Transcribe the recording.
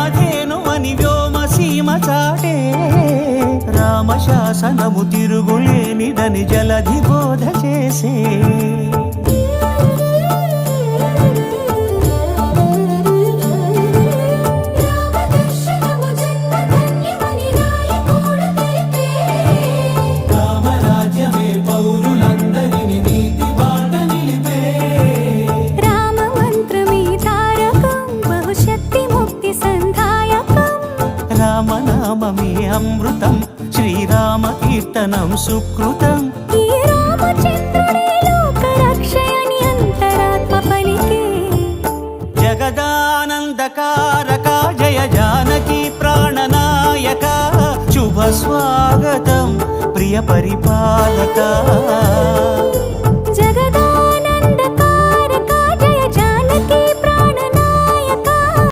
కామధేను అని వ్యోమసీమ చాటే రామశాసనము తిరుగులేనిదని జలధి బోధ చేసే రామరాజ్యమే పౌరులందరినీ నీతి బాట నిలిపే రామమంత్రమే తారకం బహుశక్తి ముక్తి సంధాయకం రామనామమే అమృతం శ్రీరామ కీర్తనం సుకృతం ఈ రామచంద్రుడే లోకరక్షయని అంతరాత్మ పలికే జగదానందకారక జయ జానకి ప్రాణనాయక శుభ స్వాగతం ప్రియ పరిపాలక